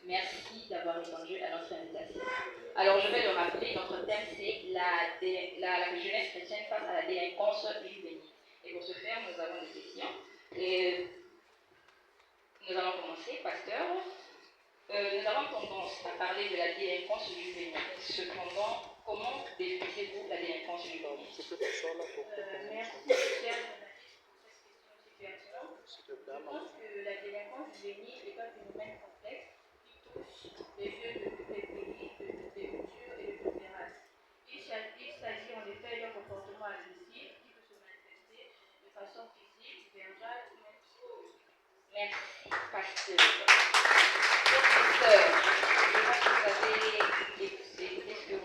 Merci d'avoir répondu à notre invitation. Alors, je vais le rappeler, notre thème c'est la jeunesse chrétienne face à la délinquance juvénile. Et pour ce faire, nous avons des questions. Et nous allons commencer, pasteur. Nous avons tendance à parler de la délinquance juvénile. Cependant, comment définissez-vous la délinquance juvénile? Merci, cher pertinente. Je pense que la délinquance juvénile est un phénomène complexe qui touche les lieux de tous les pays, de toutes les cultures et de toutes les races. Il s'agit en effet d'un comportement agressif qui peut se manifester de façon physique, verbale ou même psychologique. Merci, pasteur. Professeur, je pense que vous avez écouté ce que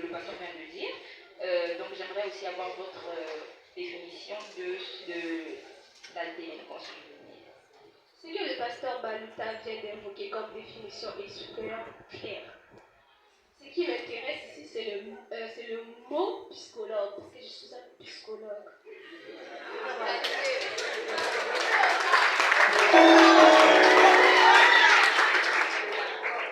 le pasteur vient de dire. Donc j'aimerais aussi avoir votre définition de la délinquance juvénile. Ce que le pasteur Baluta vient d'invoquer comme définition est super clair. Ce qui m'intéresse ici, c'est le mot psychologue, parce que je suis un psychologue.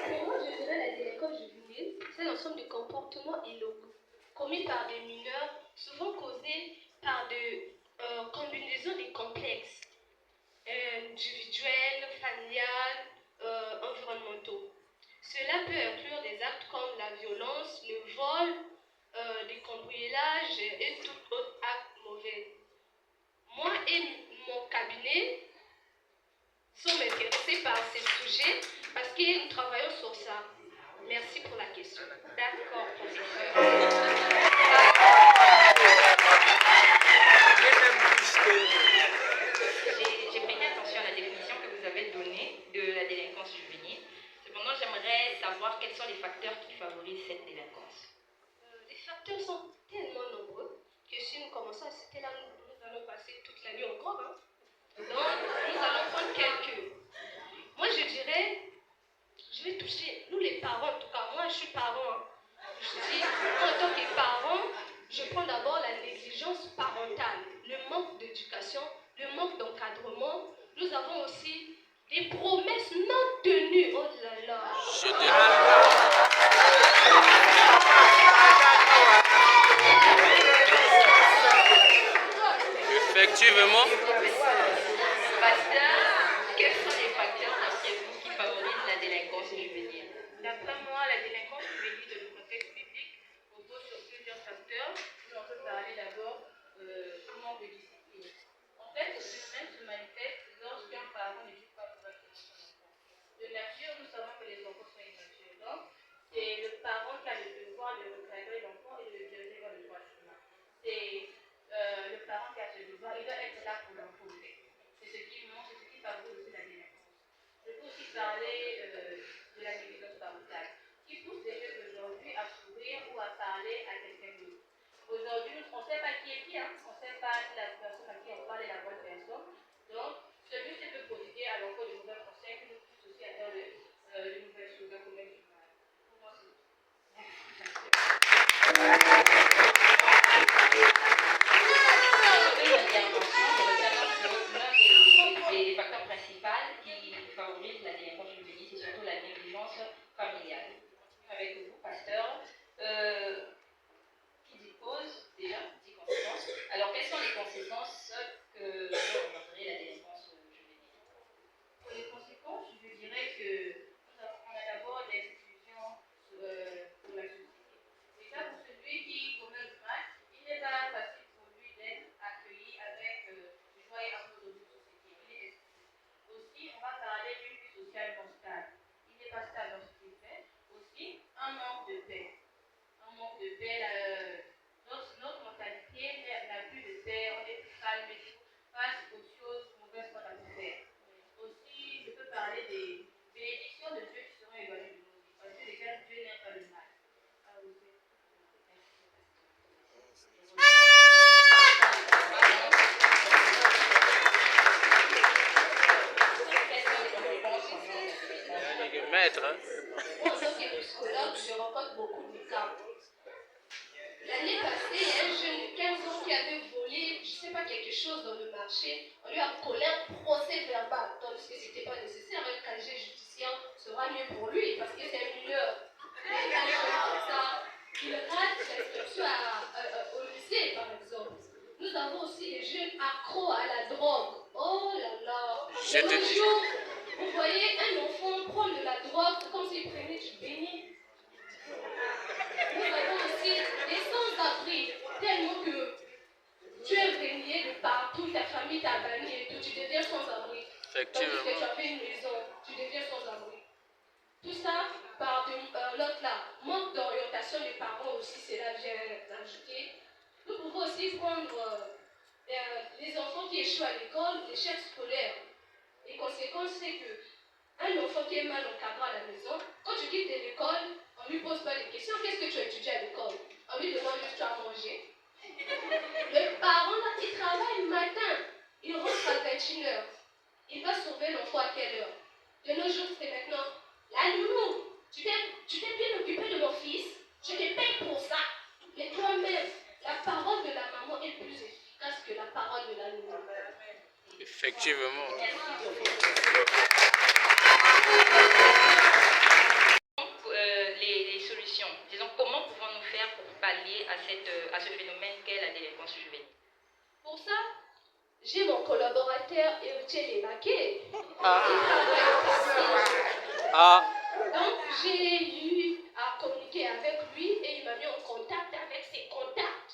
Pour moi, je dirais la délinquance juvénile, c'est l'ensemble de comportements illégaux commis par des mineurs, souvent causés par de combinaisons de complexes individuels, familiales, environnementaux. Cela peut inclure des actes comme la violence, le vol, des cambriolages et tout autre acte mauvais. Moi et mon cabinet sommes intéressés par ces sujets parce que nous travaillons sur ça. Merci pour la question. D'accord, professeur. J'ai prêté attention à la définition que vous avez donnée de la délinquance juvénile. Cependant, j'aimerais savoir quels sont les facteurs qui favorisent cette délinquance. Les facteurs sont tellement nombreux que si nous commençons à citer là, nous allons passer toute la nuit encore. Donc, nous allons prendre quelques. Moi, je dirais, je vais toucher, nous les parents, en tout cas, moi je suis parent. Je dis, moi en tant que parent, je prends d'abord la négligence parentale, le manque d'éducation, le manque d'encadrement. Nous avons aussi des promesses non tenues. Oh là là. Effectivement. Pasteur, quels sont les facteurs d'après vous qui favorisent la délinquance juvénile? D'après moi, la délinquance juvénile dans le contexte public repose sur plusieurs facteurs. On peut parler d'abord du manque de discipline. En fait, ce phénomène se manifeste lorsqu'un parent n'éduque pas correctement son enfant. De nature, nous savons que les enfants sont immatures. Donc, c'est le parent qui a le devoir de recadrer l'enfant et de le diriger vers le droit chemin. C'est le parent qui a ce devoir, il doit être là pour l'enfant. C'est ce qui montre, c'est ce qui favorise aussi la délinquance. Je peux aussi parler de la négligence parentale, qui pousse les jeunes d'aujourd'hui à s'ouvrir ou à parler à quelqu'un d'autre. Aujourd'hui, on ne sait pas qui est qui, hein? On ne sait pas si la personne à qui on parle est la bonne personne. Donc, celui-ci peut prodiguer à l'enfant de nouvelles conseils qui nous poussent aussi à faire de nouvelles choses, à commettre du mal. Pour moi, c'est tout. Les facteurs principaux qui favorisent la délinquance juvénile, c'est surtout la négligence familiale. Avec vous, pasteur, qui dit cause, déjà, dit conséquence. Alors, quelles sont les conséquences que peut engendrer la délinquance juvénile? Pour les conséquences, je dirais que on a d'abord l'exclusion pour la société. Déjà, pour celui qui commet du mal, il n'est pas facile pour lui d'être accueilli avec joie et amour dans une société. Il est exclu. Aussi, on va parler d'une vie sociale non stable. Il n'est pas stable dans ce qu'il fait. Aussi, un manque de paix. Un manque de paix. Notre mentalité n'a plus de paix. On est plus calme et tout face aux choses mauvaises qu'on a pu faire. Aussi, je peux parler des bénédictions de Dieu qui seront éloignées de nos vies. Parce que déjà, Dieu n'aime pas le mal. Maître. Moi, en tant que psychologue, je rencontre beaucoup de cas. L'année passée, il y a un jeune de 15 ans qui avait volé, je ne sais pas, quelque chose dans le marché. On lui a collé un procès verbal, tandis que ce n'était pas nécessaire. Un casier judiciaire sera sera mieux pour lui parce que c'est un mineur. Il rate l'inscription au lycée, par exemple. Nous avons aussi les jeunes accros à la drogue. Oh là là. L'autre jour, vous voyez un enfant prendre de la drogue, c'est comme s'il prenait du béni. Nous avons aussi des sans-abri, tellement que tu es régné de partout, ta famille t'a banni et tout, tu deviens sans-abri. Tandis que tu as fait une maison, tu deviens sans-abri. Tout ça par l'autre là, manque d'orientation des parents aussi, c'est là que j'ai ajouté. Nous pouvons aussi prendre les enfants qui échouent à l'école, l'échec scolaire. Les conséquences, c'est que un enfant qui est mal encadré à la maison, quand tu quittes de l'école, on ne lui pose pas des questions. Qu'est-ce que tu as étudié à l'école? On lui demande juste à manger. Le parent, là, il travaille le matin. Il rentre à 21h. Il va sauver l'enfant à quelle heure? De nos jours, c'est maintenant. La nounou, tu t'es bien occupé de mon fils. Je te paye pour ça. Mais toi-même, la parole de la maman est plus efficace que la parole de la nounou. Effectivement. Les solutions. Disons, comment pouvons-nous faire pour pallier à ce phénomène qu'est la délinquance juvénile? Pour ça, j'ai mon collaborateur Héritier Lébaquet. Donc, j'ai eu à communiquer avec lui et il m'a mis en contact avec ses contacts.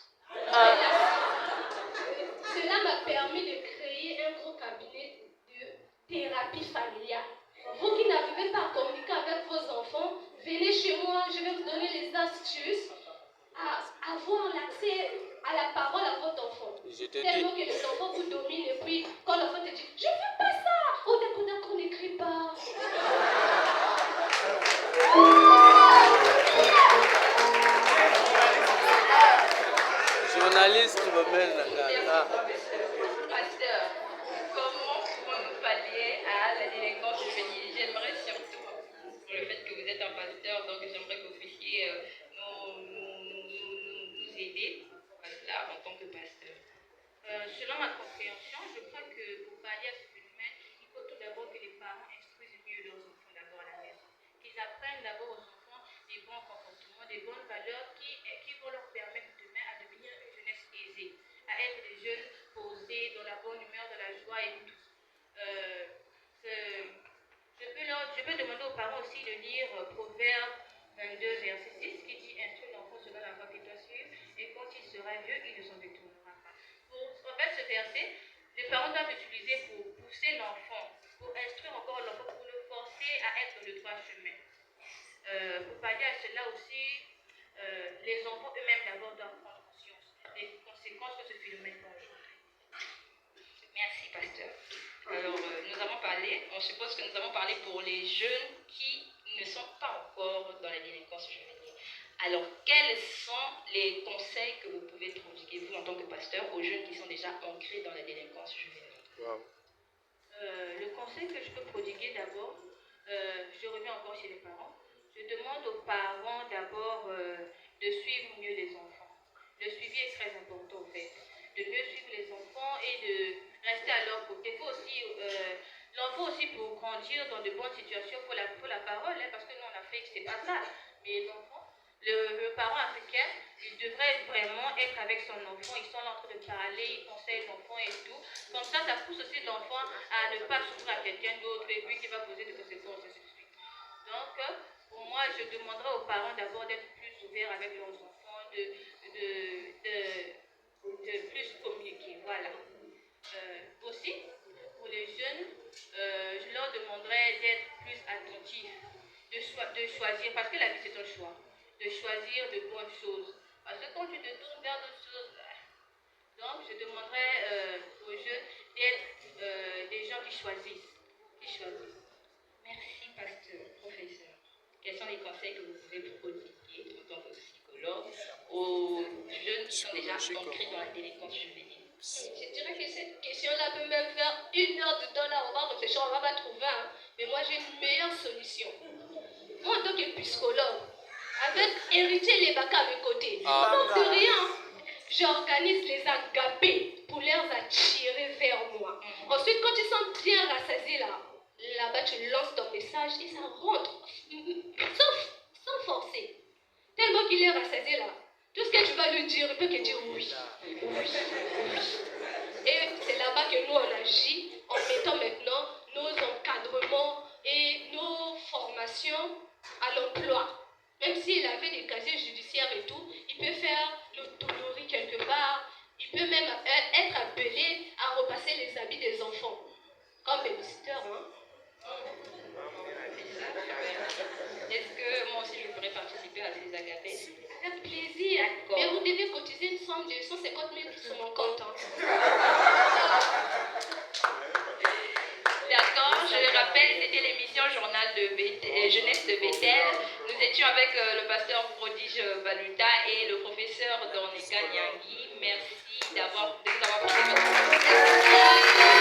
Cela m'a permis de créer un gros cabinet de thérapie familiale. Vous qui n'arrivez pas à communiquer avec vos enfants, venez chez moi, je vais vous donner les astuces à avoir l'accès à la parole à votre enfant. Tellement que les enfants vous dominent et puis quand l'enfant te dit « Je ne veux pas ça !» « Oh d'accord, n'écris pas. » Journaliste me mène Pasteur, comment pouvons-nous pallier à la délinquance juvénile? J'aimerais surtout, pour le fait que vous êtes un pasteur, donc j'aimerais que vous puissiez nous aider à cela en tant que pasteur. Selon ma compréhension, je crois que pour pallier à ce phénomène, il faut tout d'abord que les parents instruisent mieux leurs enfants d'abord à la maison. Qu'ils apprennent d'abord aux enfants des bons comportements, des bonnes valeurs qui vont leur permettre demain à devenir une jeunesse aisée, à être des jeunes posés, dans la bonne humeur, dans la joie et tout. Je peux demander aux parents aussi de lire Proverbe 22, verset 6, qui dit « Instruis l'enfant selon la voie qu'il doit suivre, et quand il sera vieux, il ne s'en détournera pas. » En fait, ce verset, les parents doivent l'utiliser pour pousser l'enfant, pour instruire encore l'enfant, pour le forcer à être dans le droit chemin. Pour pallier à cela aussi, les enfants eux-mêmes d'abord doivent prendre conscience des conséquences que ce phénomène peut engendrer. Merci, pasteur. Alors, nous avons parlé, on suppose que nous avons parlé pour les jeunes qui ne sont pas encore dans la délinquance juvénile. Alors, quels sont les conseils que vous pouvez prodiguer, vous, en tant que pasteur, aux jeunes qui sont déjà ancrés dans la délinquance juvénile? Wow. Le conseil que je peux prodiguer d'abord, je reviens encore chez les parents. Je demande aux parents d'abord de suivre mieux les enfants. Le suivi est très important en fait. De mieux suivre les enfants et de rester à leur côté. L'enfant aussi pour grandir dans de bonnes situations, il faut la parole, hein, parce que nous en Afrique c'est pas ça. Mais l'enfant, le parent africain, il devrait vraiment être avec son enfant. Ils sont là en train de parler, ils conseillent l'enfant et tout. Comme ça pousse aussi l'enfant à ne pas s'ouvrir à quelqu'un d'autre et puis qui va poser des conséquences, ainsi de suite. Donc, pour moi, je demanderais aux parents d'abord d'être plus ouverts avec leurs enfants, de plus communiquer. Voilà. Aussi, pour les jeunes, je leur demanderais d'être plus attentifs, de choisir, parce que la vie c'est un choix, de choisir de bonnes choses. Parce que quand tu te tournes vers d'autres choses, donc je demanderais aux jeunes d'être des gens qui choisissent. Merci, pasteur, professeur. Quels sont les conseils que vous pouvez prodiguer en tant que psychologue aux jeunes qui sont déjà ancrés dans la délinquance juvénile? Je dirais que cette question-là peut même faire 1 heure de temps là, on va réfléchir, on va pas trouver. Hein. Mais moi, j'ai une meilleure solution. Moi, en tant que psychologue, avec Héritier Lébaquet à mes côtés, donc de rien, j'organise les agapés pour les attirer vers moi. Ensuite, quand ils sont bien rassasiés là-bas, tu lances ton message et ça rentre. il est rassasié là, tout ce que tu vas lui dire, il peut que dire oui. Oui. Et c'est là-bas que nous on agit en mettant maintenant nos encadrements et nos formations à l'emploi. Même s'il avait des casiers judiciaires et tout, il peut faire le tolori quelque part. Il peut même être appelé à repasser les habits des enfants. Comme babysitter, hein? Est-ce que moi aussi je pourrais participer à ces agapés? Avec plaisir. Mais vous devez cotiser une somme de 150 000 sur mon compte. Hein. D'accord, je le rappelle, c'était l'émission Journal de Jeunesse de Bethel. Nous étions avec le pasteur Prodige Baluta et le professeur Dorneka Nyangui. Merci de nous avoir porté votre